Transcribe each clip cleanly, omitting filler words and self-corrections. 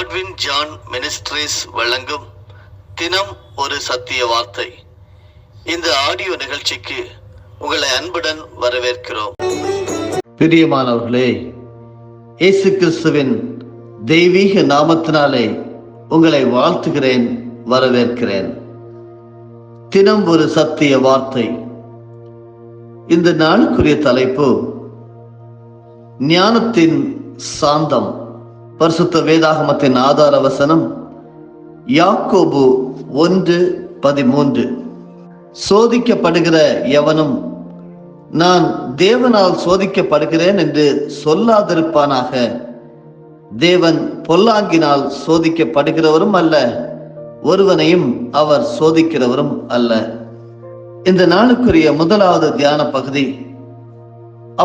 Godwin John ministries வழங்கும் தினம் ஒரு சத்திய வார்த்தை. இந்த ஆடியோ நிகழ்ச்சிக்கு உங்களை அன்புடன் வரவேற்கிறோம். பிரியமானவர்களே, இயேசு கிறிஸ்துவின் தெய்வீக நாமத்தினாலே உங்களை வாழ்த்துகிறேன், வரவேற்கிறேன். தினம் ஒரு சத்திய வார்த்தை. இந்த நாளுக்குரிய தலைப்பு ஞானத்தின் சாந்தம். பரிசுத்த வேதாகமத்தின் ஆதார வசனம் யாக்கோபு 1:13. சோதிக்கப்படுகிற எவனும் நான் தேவனால் சோதிக்கப்படுகிறேன் என்று சொல்லாதிருப்பானாக. தேவன் பொல்லாங்கினால் சோதிக்கப்படுகிறவரும் அல்ல, ஒருவனையும் அவர் சோதிக்கிறவரும் அல்ல. இந்த நாளுக்குரிய முதலாவது தியான பகுதி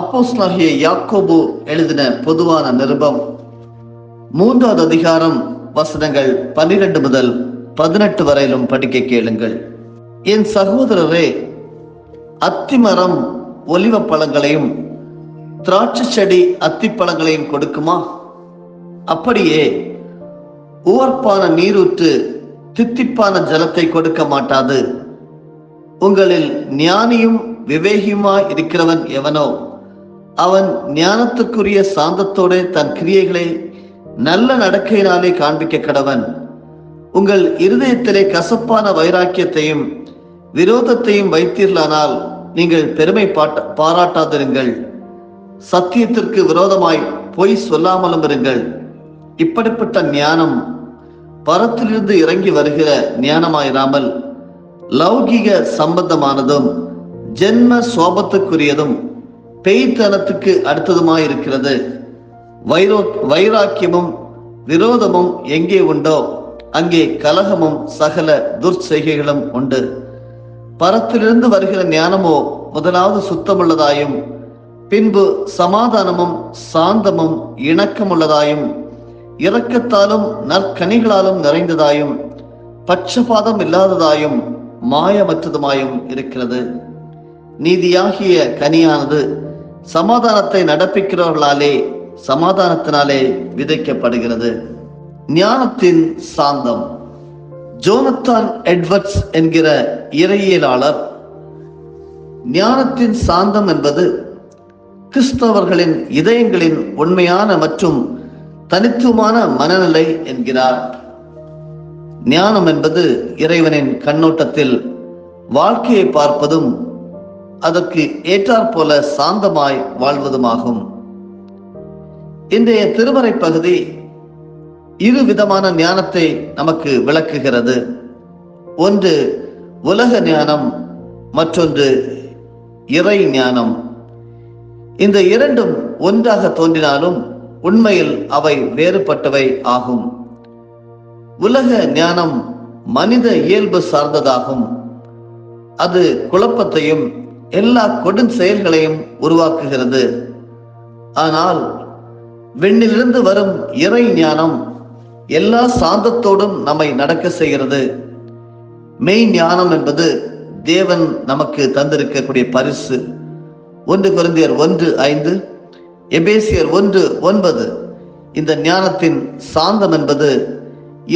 அப்போஸ்தலனாகிய யாக்கோபு எழுதின பொதுவான நிருபம் 3வது அதிகாரம் வசனங்கள் 12 முதல் 18 வரையிலும் படிக்க கேளுங்கள். என் சகோதரரே, அத்திமரம் ஒலிவ பழங்களையும் திராட்சை செடி அத்திப்பழங்களையும் கொடுக்குமா? அப்படியே உவர்ப்பான நீரூற்று தித்திப்பான ஜலத்தை கொடுக்க மாட்டாது. உங்களில் ஞானியும் விவேகியுமாய் இருக்கிறவன் எவனோ அவன் ஞானத்துக்குரிய சாந்தத்தோடு தன் கிரியைகளை நல்ல நடக்கையினாலே காண்பிக்க கடவன். உங்கள் இருதயத்திலே கசப்பான வைராக்கியத்தையும் விரோதத்தையும் வைத்தீர்களானால் நீங்கள் பெருமை பாராட்டாதிருங்கள். சத்தியத்திற்கு விரோதமாய் பொய் சொல்லாமலும் இருங்கள். இப்படிப்பட்ட ஞானம் பரத்திலிருந்து இறங்கி வருகிற ஞானமாயிராமல் லௌகிக சம்பந்தமானதும் ஜென்ம சோபத்துக்குரியதும் பேய்த்தனத்துக்கு அடுத்ததுமாயிருக்கிறது. வைராக்கியமும் விரோதமும் எங்கே உண்டோ அங்கே கலகமும் சகல துர்ச்செய்கைகளும் உண்டு. பரத்திலிருந்து வருகிற ஞானமோ முதலாவது சுத்தமுள்ளதாயும் பின்பு சமாதானமும் சாந்தமும் இணக்கமுள்ளதாயும் இரக்கத்தாலும் நற்கனிகளாலும் நிறைந்ததாயும் பட்சபாதம் இல்லாததாயும் மாயமற்றதுமாயும் இருக்கிறது. நீதியாகிய கனியானது சமாதானத்தை நடப்பிக்கிறவர்களாலே சமாதானத்தினாலே விதைக்கப்படுகிறது. ஞானத்தின் சாந்தம். ஜோனத்தான் எட்வர்ட்ஸ் என்கிற இறையியலாளர் ஞானத்தின் சாந்தம் என்பது கிறிஸ்தவர்களின் இதயங்களின் உண்மையான மற்றும் தனித்துவமான மனநிலை என்கிறார். ஞானம் என்பது இறைவனின் கண்ணோட்டத்தில் வாழ்க்கையை பார்ப்பதும் அதற்கு ஏற்றாற்போல சாந்தமாய் வாழ்வதுமாகும். இன்றைய திருமறை பகுதி இரு விதமான ஞானத்தை நமக்கு விளக்குகிறது. ஒன்று உலக ஞானம், மற்றொன்று இறை ஞானம். இந்த இரண்டும் ஒன்றாக தோன்றினாலும் உண்மையில் அவை வேறுபட்டவை ஆகும். உலக ஞானம் மனித இயல்பு சார்ந்ததாகும். அது குழப்பத்தையும் எல்லா கொடும் செயல்களையும் உருவாக்குகிறது. ஆனால் விண்ணிலிருந்து வரும் இறை ஞானம் எல்லா சாந்தத்தோடும் நம்மை நடக்க செய்கிறது. மெய் ஞானம் என்பது தேவன் நமக்கு தந்திருக்கக்கூடிய பரிசு. 1 கொரிந்தியர் 1:5, எபேசியர் 1:9. இந்த ஞானத்தின் சாந்தம் என்பது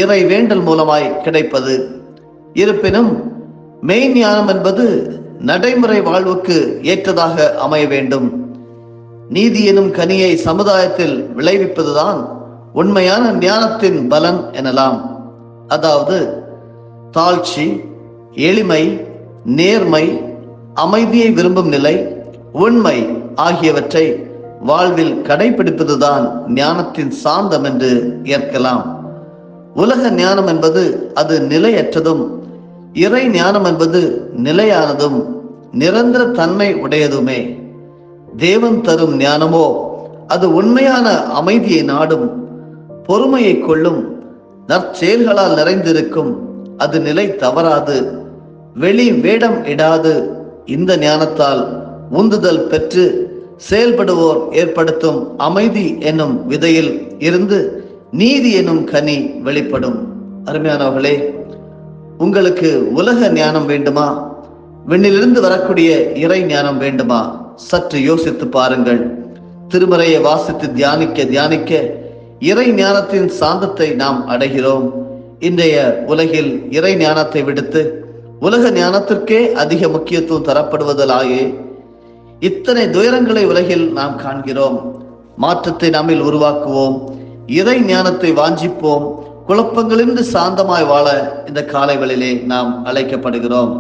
இறை வேண்டல் மூலமாய் கிடைப்பது. இருப்பினும் மெய் ஞானம் என்பது நடைமுறை வாழ்வுக்கு ஏற்றதாக அமைய வேண்டும். நீதி எனும் கனியை சமுதாயத்தில் விளைவிப்பதுதான் உண்மையான ஞானத்தின் பலன் எனலாம். அதாவது தாழ்ச்சி, எளிமை, நேர்மை, அமைதியை விரும்பும் நிலை, உண்மை ஆகியவற்றை வாழ்வில் கடைபிடிப்பதுதான் ஞானத்தின் சாந்தம் என்று ஏற்கலாம். உலக ஞானம் என்பது அது நிலையற்றதும், இறை ஞானம் என்பது நிலையானதும் நிரந்தர தன்மை உடையதுமே. தேவன் தரும் ஞானமோ அது உண்மையான அமைதியை நாடும், பொறுமையை கொள்ளும், நற்செயல்களால் நிறைந்திருக்கும். அது நிலை தவறாது, வெளி வேடம் இடாது. இந்த ஞானத்தால் உந்துதல் பெற்று செயல்படுவோர் ஏற்படுத்தும் அமைதி என்னும் விதையில் இருந்து நீதி என்னும் கனி வெளிப்படும். அருமையானவர்களே, உங்களுக்கு உலக ஞானம் வேண்டுமா? விண்ணிலிருந்து வரக்கூடிய இறை ஞானம் வேண்டுமா? சற்று யோசித்து பாருங்கள். திருமறையை வாசித்து தியானிக்க இறை ஞானத்தின் சாந்தத்தை நாம் அடைகிறோம். இன்றைய உலகில் இறை ஞானத்தை விடுத்து உலக ஞானத்திற்கே அதிக முக்கியத்துவம் தரப்படுவதாலேயே இத்தனை துயரங்களை உலகில் நாம் காண்கிறோம். மாற்றத்தை நம்மில் உருவாக்குவோம். இறை ஞானத்தை வாஞ்சிப்போம். குழப்பங்களிலிருந்து சாந்தமாய் வாழ இந்த காலைகளிலே நாம் அழைக்கப்படுகிறோம்.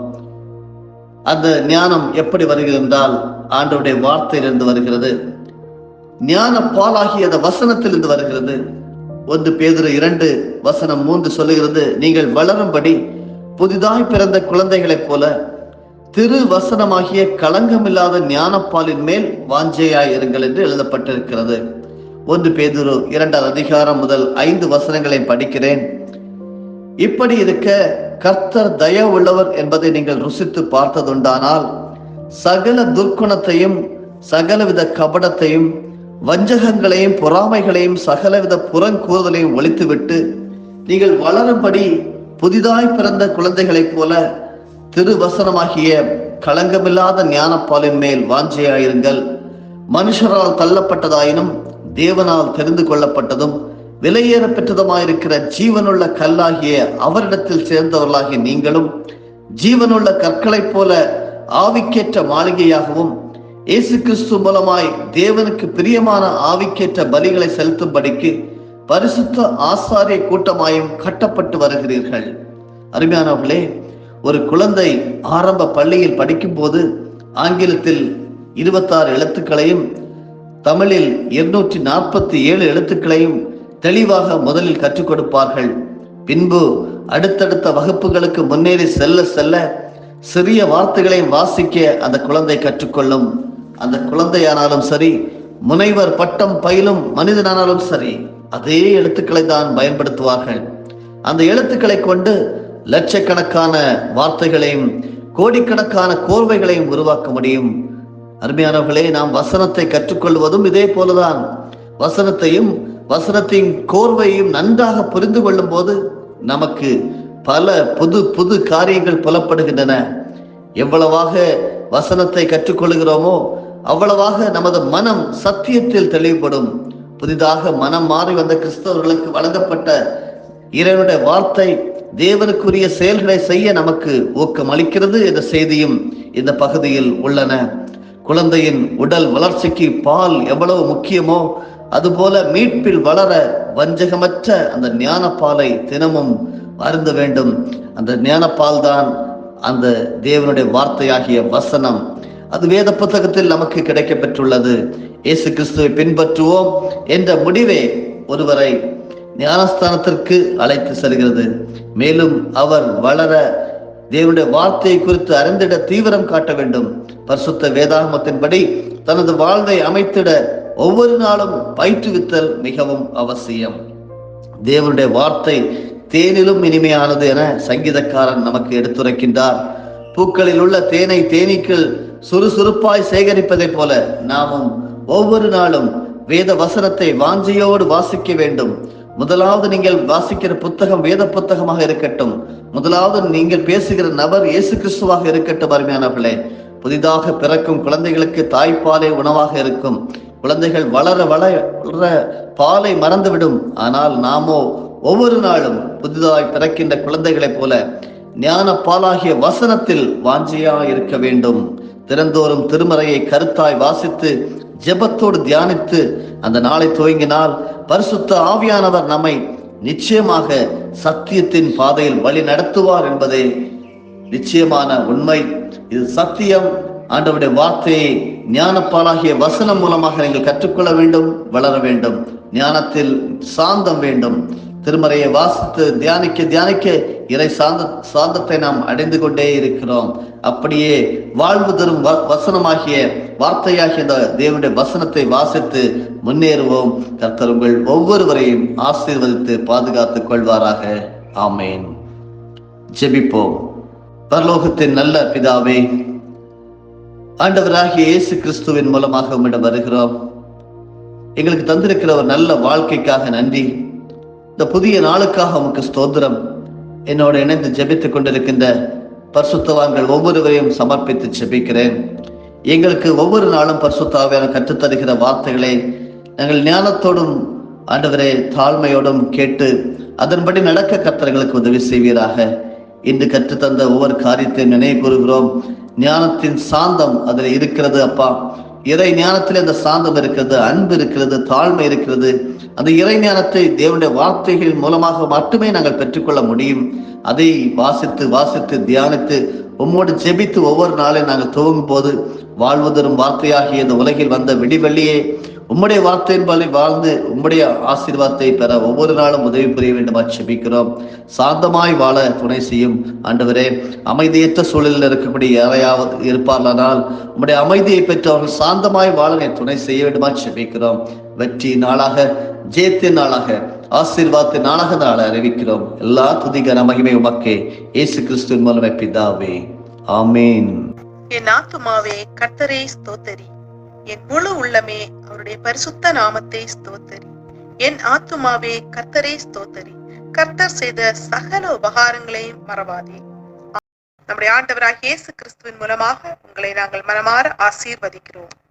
அந்த ஞானம் எப்படி வருகிறது என்றால் ஆண்டவருடைய வார்த்தையிலிருந்து வருகிறது. ஞான பாலாகிய அந்த வசனத்திலிருந்து வருகிறது. 1 பேதுரு 2:3 சொல்லுகிறது, நீங்கள் வளரும்படி புதிதாய் பிறந்த குழந்தைகளைப் போல திரு வசனமாகிய களங்கமில்லாத ஞானப்பாலின் மேல் வாஞ்சையாய் இருங்கள் என்று எழுதப்பட்டிருக்கிறது. 1 பேதுரு 2 முதல் 5 வசனங்களை படிக்கிறேன். இப்படி இருக்க கர்த்தர் தயவு உள்ளவர் என்பதை நீங்கள் ருசித்து பார்த்ததுண்டானால் சகல துர்க்குணத்தையும் சகலவித கபடத்தையும் வஞ்சகங்களையும் பொறாமைகளையும் சகலவித புறங்கூறுதலையும் ஒழித்துவிட்டு நீங்கள் வளரும்படி புதிதாய் பிறந்த குழந்தைகளைப் போல திருவசனமாகிய களங்கமில்லாத ஞானப்பாலின் மேல் வாஞ்சையாயிருங்கள். மனுஷரால் தள்ளப்பட்டதாயினும் தேவனால் தெரிந்து கொள்ளப்பட்டதும் விலையேற பெற்றதுமாயிருக்கிற ஜீவனுள்ள கல்லாகிய அவரிடத்தில் சேர்ந்தவர்களாகிய நீங்களும் ஜீவனுள்ள கற்களைப் போல ஆவிக்கேற்ற மாளிகையாகவும் இயேசு கிறிஸ்து மூலமாய் தேவனுக்கு பிரியமான ஆவிக்கேற்ற பலிகளை செலுத்தும்படிக்கு பரிசுத்த ஆசாரிய கூட்டமாயும் கட்டப்பட்டு வருகிறீர்கள். அருமையானவர்களே, ஒரு குழந்தை ஆரம்ப பள்ளியில் படிக்கும் போது ஆங்கிலத்தில் 26 எழுத்துக்களையும் தமிழில் 247 எழுத்துக்களையும் தெளிவாக முதலில் கற்றுக் கொடுப்பார்கள். பின்பு அடுத்தடுத்த வகுப்புகளுக்கு முன்னேறி செல்ல செல்ல சிறிய வார்த்தைகளையும் வாசிக்க அந்த குழந்தை கற்றுக்கொள்ளும். அந்த குழந்தையானாலும் சரி, முனைவர் பட்டம் பயிலும் மனிதனானாலும் சரி, அதே எழுத்துக்களை தான் பயன்படுத்துவார்கள். அந்த எழுத்துக்களை கொண்டு லட்சக்கணக்கான வார்த்தைகளையும் கோடிக்கணக்கான கோர்வைகளையும் உருவாக்க முடியும். அருமையானவர்களே, நாம் வசனத்தை கற்றுக்கொள்வதும் இதே போலதான். வசனத்தையும் வசனத்தின் கோர்வையும் நன்றாக புரிந்து கொள்ளும் போது நமக்கு பல புது புது காரியங்கள் புலப்படுகின்றன. எவ்வளவாக வசனத்தை கற்றுக்கொள்கிறோமோ அவ்வளவாக நமது மனம் சத்தியத்தில் தெளிவுபடும். புதிதாக மனம் மாறி வந்த கிறிஸ்தவர்களுக்கு வழங்கப்பட்ட இறைவனுடைய வார்த்தை தேவனுக்குரிய செயல்களை செய்ய நமக்கு ஊக்கம் அளிக்கிறது என்ற செய்தியும் இந்த பகுதியில் உள்ளன. குழந்தையின் உடல் வளர்ச்சிக்கு பால் எவ்வளவு முக்கியமோ அதுபோல மீட்பில் வளர வஞ்சகமற்ற அந்த ஞானப்பாலை தினமும் அருந்த வேண்டும். அந்த ஞானப்பால் தான் அந்த தேவனுடைய வார்த்தையாகிய வசனம். அது வேத புத்தகத்தில் நமக்கு கிடைக்க பெற்றுள்ளது. இயேசு கிறிஸ்துவை பின்பற்றுவோம் என்ற முடிவே ஒருவரை ஞானஸ்தானத்திற்கு அழைத்து செல்கிறது. மேலும் அவர் வளர தேவனுடைய வார்த்தையை குறித்து அறிந்திட தீவிரம் காட்ட வேண்டும். பரிசுத்த வேதாகமத்தின்படி தனது வாழ்வை அமைத்திட ஒவ்வொரு நாளும் பயிற்றுவித்தல் மிகவும் அவசியம். தேவனுடைய வார்த்தை தேனிலும் இனிமையானது என சங்கீதக்காரன் நமக்கு எடுத்துரைக்கின்றார். பூக்களில் உள்ள தேனை தேனீக்கள் சுறுசுறுப்பாய் சேகரிப்பதை போல நாமும் ஒவ்வொரு நாளும் வேத வசனத்தை வாஞ்சையோடு வாசிக்க வேண்டும். முதலாவது நீங்கள் வாசிக்கிற புத்தகம் வேத புத்தகமாக இருக்கட்டும். முதலாவது நீங்கள் பேசுகிற நபர் இயேசு கிறிஸ்துவாக இருக்கட்டும். அருமையானவர்களே, புதிதாக பிறக்கும் குழந்தைகளுக்கு தாய்ப்பாலே உணவாக இருக்கும். குழந்தைகள் வளர வளர பாலை மறந்துவிடும். ஆனால் நாமோ ஒவ்வொரு நாளும் புதிதாய் பிறக்கின்ற குழந்தைகளைப் போல ஞான பாலாகிய வசனத்தில் வாஞ்சியா இருக்க வேண்டும். தினந்தோறும் திருமறையை கருத்தாய் வாசித்து ஜெபத்தோடு தியானித்து அந்த நாளை துவங்கினால் பரிசுத்த ஆவியானவர் நம்மை நிச்சயமாக சத்தியத்தின் பாதையில் வழி நடத்துவார் என்பதே நிச்சயமான உண்மை. இது சத்தியம். ஆண்டவருடைய வார்த்தையை ஞானப்பாலாகிய வசனம் மூலமாக நீங்கள் கற்றுக்கொள்ள வேண்டும், வளர வேண்டும். ஞானத்தில் சாந்தம் வேண்டும். திருமறையை வாசித்து தியானிக்க தியானிக்க இறை சாந்தத்தை நாம் அடைந்து கொண்டே இருக்கிறோம். அப்படியே வாழ்வு தரும் வசனமாகிய வார்த்தையாகிய இந்த தேவனுடைய வசனத்தை வாசித்து முன்னேறுவோம். கர்த்தர் உங்கள் ஒவ்வொருவரையும் ஆசீர்வதித்து பாதுகாத்துக் கொள்வாராக. ஆமேன். ஜெபிப்போம். பரலோகத்தின் நல்ல பிதாவே, ஆண்டவராகிய இயேசு கிறிஸ்துவின் மூலமாக உம்மிடம் வருகிறோம். எங்களுக்கு தந்திருக்கிற ஒரு நல்ல வாழ்க்கைக்காக நன்றி. இந்த புதிய நாளுக்காக உமக்கு ஸ்தோத்திரம். என்னோட இணைந்து ஜெபித்துக் கொண்டிருக்கின்ற பரிசுத்தவான்கள் ஒவ்வொருவரையும் சமர்ப்பித்து ஜெபிக்கிறேன். எங்களுக்கு ஒவ்வொரு நாளும் பரிசுத்த ஆவியானவர் கற்றுத்தருகிற வார்த்தைகளை நாங்கள் ஞானத்தோடும் ஆண்டவரே தாழ்மையோடும் கேட்டு அதன்படி நடக்க கர்த்தர்களுக்கு உதவி செய்வீராக. இன்று கற்றுத்தந்த ஒவ்வொரு காரியத்தையும் நினைவு கூறுகிறோம். ஞானத்தின் சாந்தம் அதில் இருக்கிறது அப்பா. இறை ஞானத்தில் அந்த சாந்தம் இருக்கிறது, அன்பு இருக்கிறது, தாழ்மை இருக்கிறது. அந்த இறை ஞானத்தை தேவனுடைய வார்த்தைகள் மூலமாக மட்டுமே நாங்கள் பெற்றுக்கொள்ள முடியும். அதை வாசித்து வாசித்து தியானித்து உம்மோடு ஜெபித்து ஒவ்வொரு நாளையும் நாங்கள் துவங்கும் போது வாழ்வதரும் வார்த்தையாகிய இந்த உலகில் வந்த விடிவெள்ளியே உம்முடைய வார்த்தையின்படி வாழ்ந்து உம்முடைய ஆசீர்வாதத்தை பெற ஒவ்வொரு நாளும் உதவி புரிய வேண்டுமா ஜெபிக்கிறோம். சாந்தமாய் வாழ துணை செய்யும் ஆண்டவரே. அமைதியற்ற சூழலில் இருக்கக்கூடிய யாரையாவது இருப்பார்களானால் உம்முடைய அமைதியை பெற்று அவர்கள் சாந்தமாய் வாழ துணை செய்ய வேண்டுமா ஜெபிக்கிறோம். வெற்றி நாளாக, ஜெயத்தின் நாளாக, ஆசீர்வாதத்தின் நாளாக நாளை அறிவிக்கிறோம். எல்லா துதிகர மகிமை உமக்கே, இயேசு கிறிஸ்துவின் மூலமே பிதாவே, ஆமேன். என் ஆத்துமாவே கர்த்தரை ஸ்தோத்தரி, என் முழு உள்ளமே அவருடைய பரிசுத்த நாமத்தை ஸ்தோத்தரி. என் ஆத்துமாவே கர்த்தரை ஸ்தோத்தரி, கர்த்தர் செய்த சகல உபகாரங்களையும் மறவாதே. நம்முடைய ஆண்டவராகிய இயேசு கிறிஸ்துவின் மூலமாக உங்களை நாங்கள் மனமாற ஆசீர்வதிக்கிறோம்.